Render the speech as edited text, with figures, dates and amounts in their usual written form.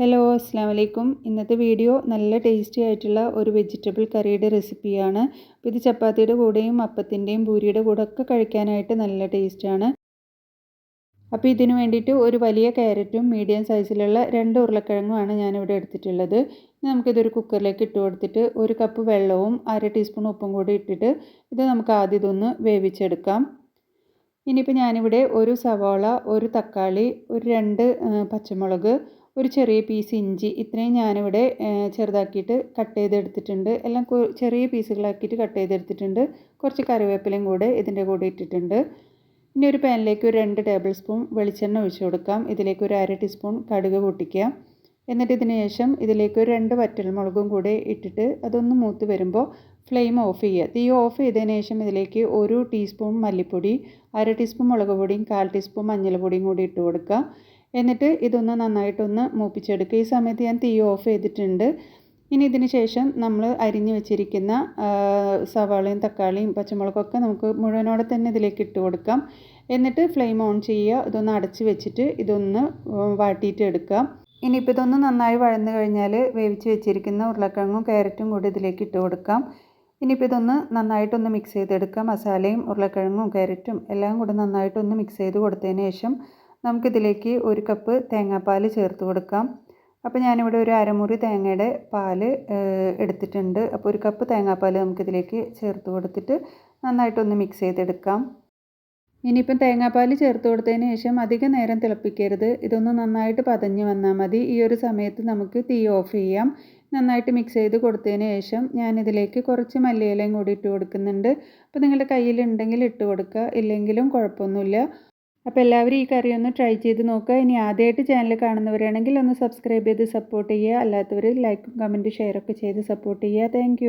Hello അസ്സാം വലൈക്കും. ഇന്നത്തെ വീഡിയോ നല്ല ടേസ്റ്റി ആയിട്ടുള്ള ഒരു വെജിറ്റബിൾ കറിയുടെ റെസിപ്പിയാണ്. അപ്പോൾ ഇത് ചപ്പാത്തിയുടെ കൂടെയും അപ്പത്തിൻ്റെയും പൂരിയുടെ കൂടെ ഒക്കെ കഴിക്കാനായിട്ട് നല്ല ടേസ്റ്റാണ്. അപ്പോൾ ഇതിന് വേണ്ടിയിട്ട് ഒരു വലിയ ക്യാരറ്റും മീഡിയം സൈസിലുള്ള 2 ഉരുളക്കിഴങ്ങുമാണ് ഞാനിവിടെ എടുത്തിട്ടുള്ളത്. നമുക്കിതൊരു കുക്കറിലേക്ക് ഇട്ട് കൊടുത്തിട്ട് 1 കപ്പ് വെള്ളവും 1/2 ടീസ്പൂൺ ഉപ്പും കൂടി ഇട്ടിട്ട് ഇത് നമുക്ക് ആദ്യം ഇതൊന്ന് വേവിച്ചെടുക്കാം. ഇനിയിപ്പോൾ ഞാനിവിടെ ഒരു സവാള, ഒരു തക്കാളി, ഒരു 2 പച്ചമുളക്, ഒരു ചെറിയ പീസ് ഇഞ്ചി ഇത്രയും ഞാനിവിടെ ചെറുതാക്കിയിട്ട് കട്ട് ചെയ്തെടുത്തിട്ടുണ്ട്. എല്ലാം ചെറിയ പീസുകളാക്കിയിട്ട് കട്ട് ചെയ്തെടുത്തിട്ടുണ്ട്. കുറച്ച് കറിവേപ്പിലയും കൂടെ ഇതിൻ്റെ കൂടെ ഇട്ടിട്ടുണ്ട്. ഇനി ഒരു പാനിലേക്ക് ഒരു 2 ടേബിൾ സ്പൂൺ വെളിച്ചെണ്ണ ഒഴിച്ച് കൊടുക്കാം. ഇതിലേക്ക് ഒരു 1/2 ടീസ്പൂൺ കടുക് പൊട്ടിക്കുക. എന്നിട്ട് ഇതിന് ശേഷം ഇതിലേക്ക് ഒരു 2 വറ്റൽമുളകും കൂടെ ഇട്ടിട്ട് അതൊന്ന് മൂത്ത് വരുമ്പോൾ ഫ്ലെയിം ഓഫ് ചെയ്യുക. തീ ഓഫ് ചെയ്തതിന് ശേഷം ഇതിലേക്ക് 1 ടീസ്പൂൺ മല്ലിപ്പൊടി, 1/2 ടീസ്പൂൺ മുളക് പൊടിയും 1/4 ടീസ്പൂൺ മഞ്ഞൾപ്പൊടിയും കൂടി ഇട്ട് കൊടുക്കുക. എന്നിട്ട് ഇതൊന്ന് നന്നായിട്ടൊന്ന് മൂപ്പിച്ചെടുക്കുക. ഈ സമയത്ത് ഞാൻ തീ ഓഫ് ചെയ്തിട്ടുണ്ട്. ഇനി ഇതിന് ശേഷം നമ്മൾ അരിഞ്ഞു വെച്ചിരിക്കുന്ന സവാളയും തക്കാളിയും പച്ചമുളകൊക്കെ നമുക്ക് മുഴുവനോടെ തന്നെ ഇതിലേക്ക് ഇട്ട് കൊടുക്കാം. എന്നിട്ട് ഫ്ലെയിം ഓൺ ചെയ്യുക. ഇതൊന്ന് അടച്ച് വെച്ചിട്ട് ഇതൊന്ന് വാട്ടിയിട്ട് എടുക്കാം. ഇനിയിപ്പോൾ ഇതൊന്ന് നന്നായി വഴന്നു കഴിഞ്ഞാൽ വേവിച്ച് വെച്ചിരിക്കുന്ന ഉരുളക്കിഴങ്ങും ക്യാരറ്റും കൂടി ഇതിലേക്ക് ഇട്ട് കൊടുക്കാം. ഇനിയിപ്പോൾ ഇതൊന്ന് നന്നായിട്ടൊന്ന് മിക്സ് ചെയ്തെടുക്കാം. മസാലയും ഉരുളക്കിഴങ്ങും ക്യാരറ്റും എല്ലാം കൂടി നന്നായിട്ടൊന്ന് മിക്സ് ചെയ്ത് കൊടുത്തതിന് ശേഷം നമുക്കിതിലേക്ക് 1 കപ്പ് തേങ്ങാപ്പാൽ ചേർത്ത് കൊടുക്കാം. അപ്പോൾ ഞാനിവിടെ ഒരു അരമുറി തേങ്ങയുടെ പാല് എടുത്തിട്ടുണ്ട്. അപ്പോൾ 1 കപ്പ് തേങ്ങാപ്പാൽ നമുക്കിതിലേക്ക് ചേർത്ത് കൊടുത്തിട്ട് നന്നായിട്ടൊന്ന് മിക്സ് ചെയ്തെടുക്കാം. ഇനിയിപ്പം തേങ്ങാപ്പാൽ ചേർത്ത് കൊടുത്തതിന് ശേഷം അധികം നേരം തിളപ്പിക്കരുത്. ഇതൊന്ന് നന്നായിട്ട് പതഞ്ഞ് വന്നാൽ മതി. ഈ ഒരു സമയത്ത് നമുക്ക് തീ ഓഫ് ചെയ്യാം. നന്നായിട്ട് മിക്സ് ചെയ്ത് കൊടുത്തതിന് ശേഷം ഞാനിതിലേക്ക് കുറച്ച് മല്ലിയിലയും കൂടി ഇട്ട് കൊടുക്കുന്നുണ്ട്. അപ്പോൾ നിങ്ങളുടെ കയ്യിലുണ്ടെങ്കിൽ ഇട്ട് കൊടുക്കുക, ഇല്ലെങ്കിലും കുഴപ്പമൊന്നുമില്ല. അപ്പോൾ എല്ലാവരും ഈ കറി ഒന്ന് ട്രൈ ചെയ്ത് നോക്കുക. ഇനി ആദ്യമായിട്ട് ചാനൽ കാണുന്നവരാണെങ്കിൽ ഒന്ന് സബ്സ്ക്രൈബ് ചെയ്ത് സപ്പോർട്ട് ചെയ്യുക. അല്ലാത്തവർ ലൈക്കും കമൻറ്റും ഷെയറൊക്കെ ചെയ്ത് സപ്പോർട്ട് ചെയ്യുക. താങ്ക്